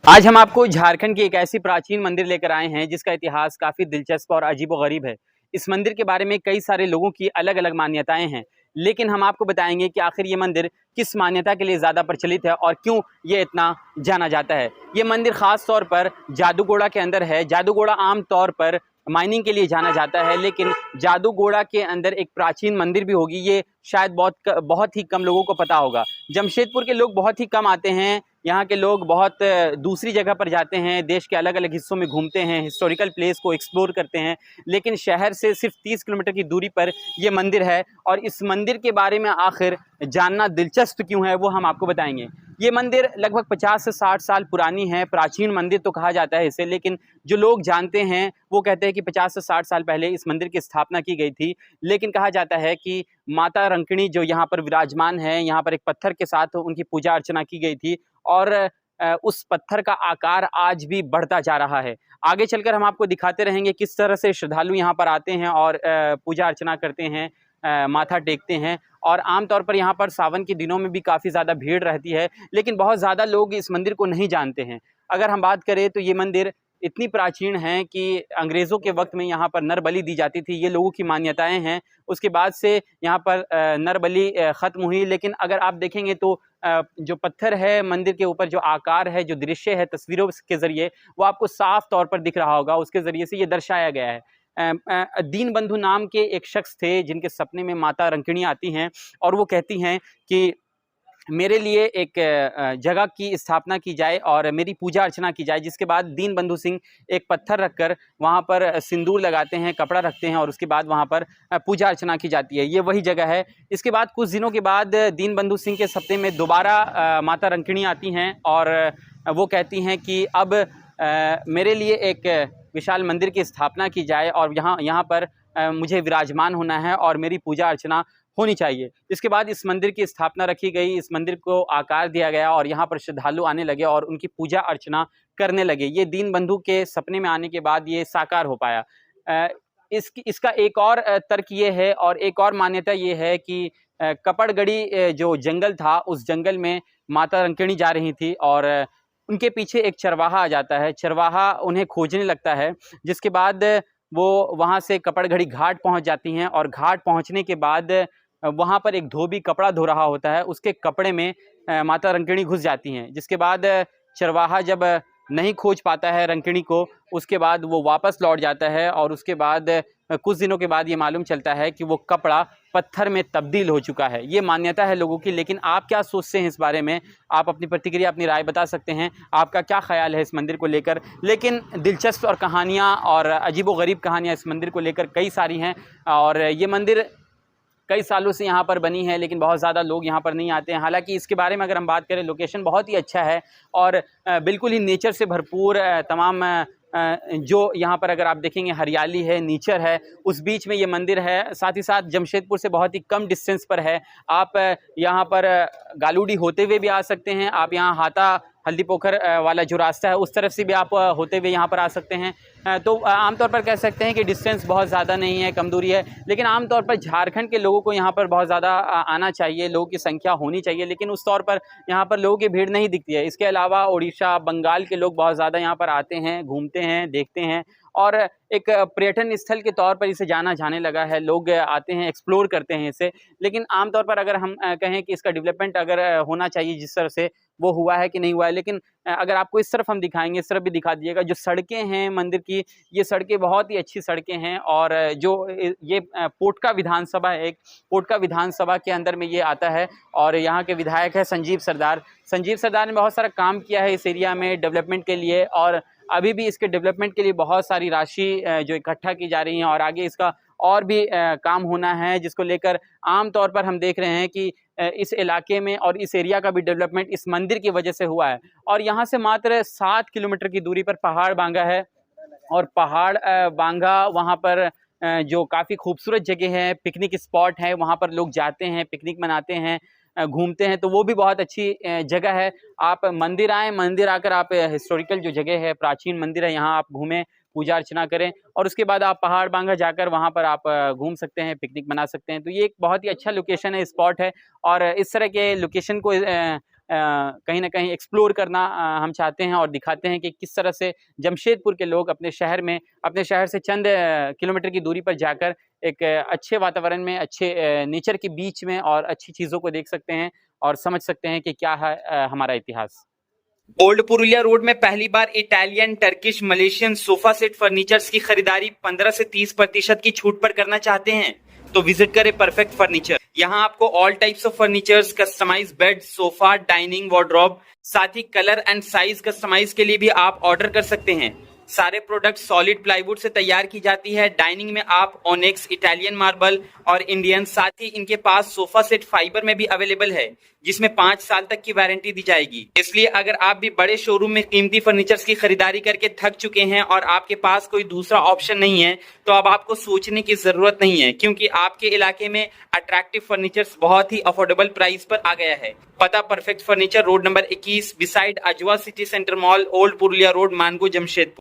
आज हम आपको झारखंड की एक ऐसी प्राचीन मंदिर लेकर आए हैं जिसका इतिहास काफी दिलचस्प और अजीबोगरीब है। इस मंदिर के बारे में कई सारे लोगों की अलग अलग मान्यताएं हैं, लेकिन हम आपको बताएंगे कि आखिर ये मंदिर किस मान्यता के लिए ज़्यादा प्रचलित है और क्यों ये इतना जाना जाता है। ये मंदिर खास तौर पर जादूगोड़ा के अंदर है। जादूगोड़ा आम तौर पर माइनिंग के लिए जाना जाता है, लेकिन जादूगोड़ा के अंदर एक प्राचीन मंदिर भी होगी, ये शायद बहुत ही कम लोगों को पता होगा। जमशेदपुर के लोग बहुत ही कम आते हैं, यहाँ के लोग बहुत दूसरी जगह पर जाते हैं, देश के अलग अलग हिस्सों में घूमते हैं, हिस्टोरिकल प्लेस को एक्सप्लोर करते हैं, लेकिन शहर से सिर्फ 30 किलोमीटर की दूरी पर ये मंदिर है। और इस मंदिर के बारे में आखिर जानना दिलचस्प क्यों है वो हम आपको बताएंगे। ये मंदिर लगभग 50 से 60 साल पुरानी है। प्राचीन मंदिर तो कहा जाता है इसे, लेकिन जो लोग जानते हैं वो कहते हैं कि 50 से 60 साल पहले इस मंदिर की स्थापना की गई थी। लेकिन कहा जाता है कि माता रंकणी जो यहाँ पर विराजमान है, यहाँ पर एक पत्थर के साथ उनकी पूजा अर्चना की गई थी और उस पत्थर का आकार आज भी बढ़ता जा रहा है। आगे चलकर हम आपको दिखाते रहेंगे किस तरह से श्रद्धालु यहाँ पर आते हैं और पूजा अर्चना करते हैं, माथा टेकते हैं। और आमतौर पर यहाँ पर सावन के दिनों में भी काफ़ी ज़्यादा भीड़ रहती है, लेकिन बहुत ज़्यादा लोग इस मंदिर को नहीं जानते हैं। अगर हम बात करें तो ये मंदिर इतनी प्राचीन है कि अंग्रेज़ों के वक्त में यहाँ पर नर बलि दी जाती थी, ये लोगों की मान्यताएं हैं। उसके बाद से यहाँ पर नर बलि ख़त्म हुई, लेकिन अगर आप देखेंगे तो जो पत्थर है मंदिर के ऊपर, जो आकार है, जो दृश्य है तस्वीरों के ज़रिए, वो आपको साफ तौर पर दिख रहा होगा। उसके ज़रिए से ये दर्शाया गया है। दीनबंधु नाम के एक शख्स थे जिनके सपने में माता रंकिणी आती हैं और वो कहती हैं कि मेरे लिए एक जगह की स्थापना की जाए और मेरी पूजा अर्चना की जाए। जिसके बाद दीनबंधु सिंह एक पत्थर रखकर वहाँ पर सिंदूर लगाते हैं, कपड़ा रखते हैं और उसके बाद वहाँ पर पूजा अर्चना की जाती है। ये वही जगह है। इसके बाद कुछ दिनों के बाद दीनबंधु सिंह के सपने में दोबारा माता रंकिणी आती हैं और वो कहती हैं कि अब मेरे लिए एक विशाल मंदिर की स्थापना की जाए और यहाँ पर मुझे विराजमान होना है और मेरी पूजा अर्चना होनी चाहिए। इसके बाद इस मंदिर की स्थापना रखी गई, इस मंदिर को आकार दिया गया और यहाँ पर श्रद्धालु आने लगे और उनकी पूजा अर्चना करने लगे। ये दीनबंधु के सपने में आने के बाद ये साकार हो पाया। इसका एक और तर्क ये है और एक और मान्यता ये है कि कपड़गड़ी जो जंगल था, उस जंगल में माता रंकिणी जा रही थी और उनके पीछे एक चरवाहा आ जाता है। चरवाहा उन्हें खोजने लगता है, जिसके बाद वो वहाँ से कपड़गड़ी घाट पहुँच जाती हैं और घाट पहुँचने के बाद वहाँ पर एक धोबी कपड़ा धो रहा होता है, उसके कपड़े में माता रंकिणी घुस जाती हैं। जिसके बाद चरवाहा जब नहीं खोज पाता है रंकिणी को, उसके बाद वो वापस लौट जाता है और उसके बाद कुछ दिनों के बाद ये मालूम चलता है कि वो कपड़ा पत्थर में तब्दील हो चुका है। ये मान्यता है लोगों की, लेकिन आप क्या सोचते हैं इस बारे में? आप अपनी प्रतिक्रिया, अपनी राय बता सकते हैं। आपका क्या ख्याल है इस मंदिर को लेकर? लेकिन दिलचस्प और कहानियाँ और अजीबोगरीब कहानियाँ इस मंदिर को लेकर कई सारी हैं और ये मंदिर कई सालों से यहाँ पर बनी है, लेकिन बहुत ज़्यादा लोग यहाँ पर नहीं आते हैं। हालांकि इसके बारे में अगर हम बात करें, लोकेशन बहुत ही अच्छा है और बिल्कुल ही नेचर से भरपूर तमाम जो यहाँ पर अगर आप देखेंगे हरियाली है, नेचर है, उस बीच में ये मंदिर है। साथ ही साथ जमशेदपुर से बहुत ही कम डिस्टेंस पर है। आप यहाँ पर गालूडी होते हुए भी आ सकते हैं। आप यहाँ हाता हल्दी पोखर वाला जो रास्ता है उस तरफ से भी आप होते हुए यहाँ पर आ सकते हैं। तो आमतौर पर कह सकते हैं कि डिस्टेंस बहुत ज़्यादा नहीं है, कम दूरी है, लेकिन आमतौर पर झारखंड के लोगों को यहाँ पर बहुत ज़्यादा आना चाहिए, लोगों की संख्या होनी चाहिए, लेकिन उस तौर पर यहाँ पर लोगों की भीड़ नहीं दिखती है। इसके अलावा उड़ीसा, बंगाल के लोग बहुत ज़्यादा यहाँ पर आते हैं, घूमते हैं, देखते हैं और एक पर्यटन स्थल के तौर पर इसे जाना जाने लगा है। लोग आते हैं, एक्सप्लोर करते हैं इसे। लेकिन आमतौर पर अगर हम कहें कि इसका डेवलपमेंट अगर होना चाहिए जिस तरह से, वो हुआ है कि नहीं हुआ है। लेकिन अगर आपको इस तरफ हम दिखाएंगे, इस तरफ भी दिखा दीजिएगा। जो सड़कें हैं मंदिर की, ये सड़कें बहुत ही अच्छी सड़कें हैं और जो ये पोटका विधानसभा है, एक पोटका विधानसभा के अंदर में ये आता है और यहाँ के विधायक है संजीव सरदार। संजीव सरदार ने बहुत सारा काम किया है इस एरिया में डेवलपमेंट के लिए और अभी भी इसके डेवलपमेंट के लिए बहुत सारी राशि जो इकट्ठा की जा रही है और आगे इसका और भी काम होना है, जिसको लेकर आम तौर पर हम देख रहे हैं कि इस इलाके में और इस एरिया का भी डेवलपमेंट इस मंदिर की वजह से हुआ है। और यहाँ से मात्र 7 किलोमीटर की दूरी पर पहाड़ बांगा है और पहाड़ बांगा वहाँ पर जो काफ़ी खूबसूरत जगह है, पिकनिक स्पॉट है, वहाँ पर लोग जाते हैं, पिकनिक मनाते हैं, घूमते हैं, तो वो भी बहुत अच्छी जगह है। आप मंदिर आएँ, मंदिर आकर आप हिस्टोरिकल जो जगह है, प्राचीन मंदिर है, यहाँ आप घूमें, पूजा अर्चना करें और उसके बाद आप पहाड़ बांगा जाकर वहाँ पर आप घूम सकते हैं, पिकनिक मना सकते हैं। तो ये एक बहुत ही अच्छा लोकेशन है, स्पॉट है और इस तरह के लोकेशन को कहीं ना कहीं एक्सप्लोर करना हम चाहते हैं और दिखाते हैं कि किस तरह से जमशेदपुर के लोग अपने शहर से चंद किलोमीटर की दूरी पर जाकर एक अच्छे वातावरण में, अच्छे नेचर के बीच में और अच्छी चीज़ों को देख सकते हैं और समझ सकते हैं कि क्या है हमारा इतिहास। ओल्ड पुरुलिया रोड में पहली बार Italian, Turkish, Malaysian sofa set furnitures की खरीदारी 15 से 30% की छूट पर करना चाहते हैं तो विजिट करें परफेक्ट फर्नीचर। यहाँ आपको all types of furnitures, customise bed, sofa, dining, wardrobe, साथ ही कलर एंड साइज कस्टमाइज के लिए भी आप ऑर्डर कर सकते हैं। सारे प्रोडक्ट सॉलिड प्लाईवुड से तैयार की जाती है। डाइनिंग में आप ओनेक्स, इटालियन मार्बल और इंडियन, साथ ही इनके पास सोफा सेट फाइबर में भी अवेलेबल है जिसमें 5 साल तक की वारंटी दी जाएगी। इसलिए अगर आप भी बड़े शोरूम में कीमती फर्नीचर्स की खरीदारी करके थक चुके हैं और आपके पास कोई दूसरा ऑप्शन नहीं है तो अब आपको सोचने की जरूरत नहीं है, क्योंकि आपके इलाके में अट्रैक्टिव फर्नीचर्स बहुत ही अफोर्डेबल प्राइस पर आ गया है। पता perfect furniture, road number 21 beside Ajwa city centre mall, old Purulia road, Mango, Jamshedpur.